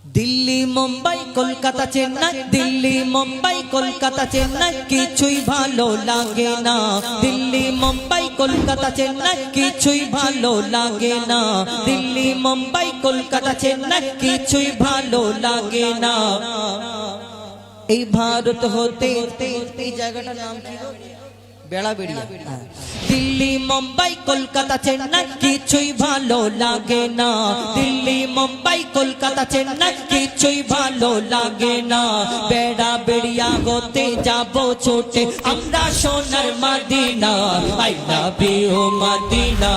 দিল্লি মুম্বাই কলকাতা চেন্নাই, দিল্লি মুম্বাই কলকাতা চেন্নাই কিছুই ভালো লাগে না। দিল্লি মুম্বাই কলকাতা চেন্নাই কিছুই ভালো লাগে না। দিল্লি মুম্বাই কলকাতা চেন্নাই কিছুই ভালো লাগে না। এই ভারত হতে এই জায়গাটার নাম কি? বেড়াবেড়িয়া। দিল্লি মুম্বাই কলকাতা চেন্নাই কিছুই ভালো লাগে না। দিল্লি মুম্বাই কলকাতা চেন্নাই কিছুই ভালো লাগে না। বেড়াবেড়িয়া হতে যাব ছোটে আমরা সোনার Medina. I love you Medina,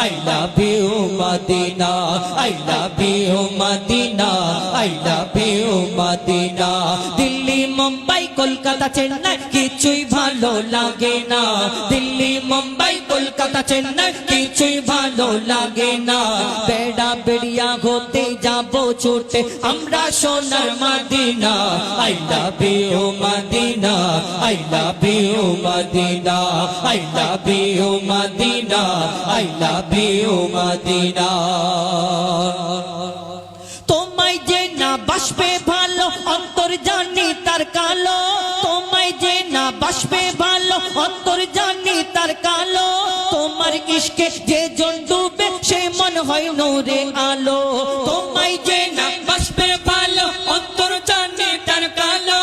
I love you Medina, I love you Medina, I love you Medina. Delhi Mumbai Kolkata Chennai কিছুই ভালো লাগে না। দিল্লি মুম্বাই কলকাতা চেন্নাই কিছুই ভালো লাগে না। বেড়াবেড়িয়া হতে যাব ছুটে আমরা সোনার Medina. I love you Medina, I love you Medina, I love you Medina, I love you Medina. তোমায় যে না বাসবে ভালো অন্তর জানি তার কালো। তোমায় যে না বাসবে ভালো অন্তর জানি তার কালো। তোমার ইশকে যে জন ডুবে সে মন হয় নূরে আলো। তোমায় যে না বাসবে ভালো অন্তর জানি তার কালো।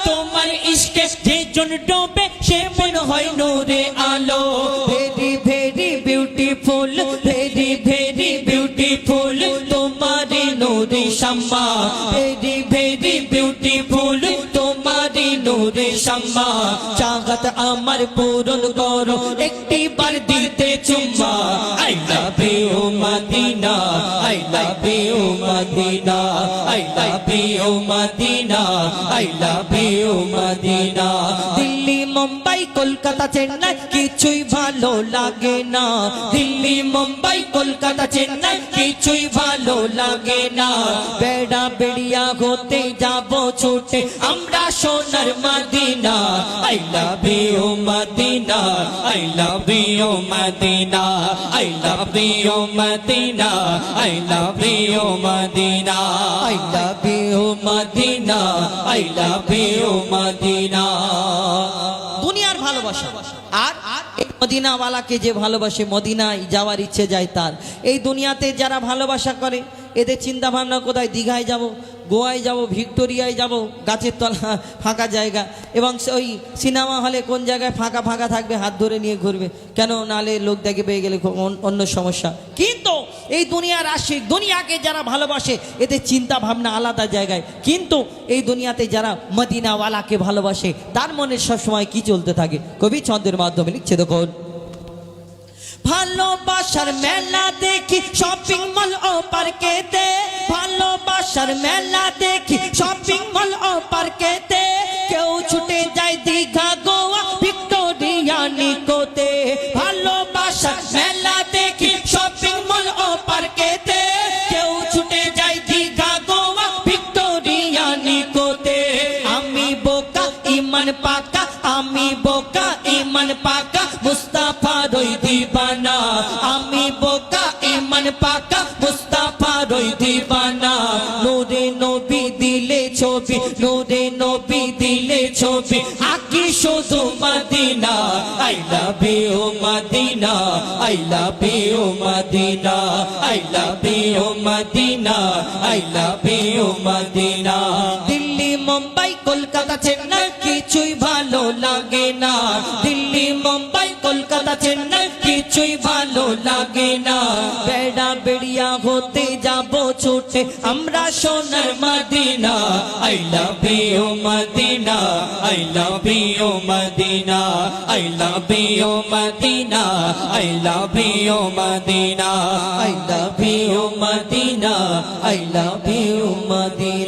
তোমার ইশকে যে জন ডুবে সে মন হয় নূরে আলো। Very very beautiful, very very beautiful তোমারি নূরে শাম্মা। ভেরি ভেরি বিউটিফুল তোমারি নূরে শাম্মা। চাহত আমার পূরণ করো একটি বার দিতে চুম্মা। I love you Medina, I love you Medina, I love you Medina, I love you Medina. Delhi Mumbai Kolkata Chennai কিছুই ভালো লাগে না। দিল্লি মুম্বাই কলকাতা চেন্নাই কিছুই ভালো লাগে না। বেড়াবেড়িয়া হতে যাব ছুটে আমরা সোনার Medina. I love you Medina, I love you Medina, I love you Medina, I love you Medina, I love you Medina, I love you Medina. দুনিয়ার ভালোবাসা আর মদিনাওয়ালাকে যে ভালোবাসে মদিনায় যাওয়ার ইচ্ছে যায় তার। এই দুনিয়াতে যারা ভালোবাসা করে এদের চিন্তা ভাবনা কোথায়? দীঘায় যাব, গোয়ায় যাব, ভিক্টোরিয়ায় যাব, গাছের তলা ফাঁকা জায়গা, এবং ওই সিনেমা হলে কোন জায়গায় ফাঁকা ফাঁকা থাকবে হাত ধরে নিয়ে ঘুরবে। কেন? নালে লোক দেখে পেয়ে গেলে অন্য সমস্যা। কিন্তু এই দুনিয়ার আশিক, দুনিয়াকে যারা ভালোবাসে এদের চিন্তা ভাবনা আলাদা জায়গায়। কিন্তু এই দুনিয়াতে যারা মদিনাওয়ালাকে ভালোবাসে তার মনে সবসময় কি চলতে থাকে? কবি ছন্দের মাধ্যমে লিখছে দেখুন। ভালোবাসার মেলা দেখি শপিং মল ও পার্কেতে। ভালোবাসার মেলা দেখি শপিং মল ও পার্কেতে। কেউ ছুটে যায় দীঘা, গোয়া, ভিক্টোরিয়া, নিকোতে। ভালোবাসার মেলা দেখি শপিং মল ও পার্কেতে। কেউ ছুটে যায় দীঘা, গোয়া, ভিক্টোরিয়া, নিকোতে। আমি বোকা ইমান পাকা, আমি বোকা ইমান পাকা, মুস্তাফা রই দিবানা। আমি বোকা ইমান পাকা, মুস্তাফা রই দিবানা। নূরে নবী দিলে ছবি, নূরে নবী দিলে ছবি, আকি শুধু Medina. I love you Medina, I love you Medina, I love you Medina, I love you Medina. Delhi Mumbai Kolkata Chennai কিছুই ভালো লাগে না। দিল্লি মুম্বাই কলকাতা চেন্নাই কিছুই ভালো লাগে না। বেড়াবেড়িয়া হতে যাব ছুটে আমরা সোনার Medina. I love you Medina, I love you Medina, I love you Medina, I love you Medina, I love you Medina, I love you Medina.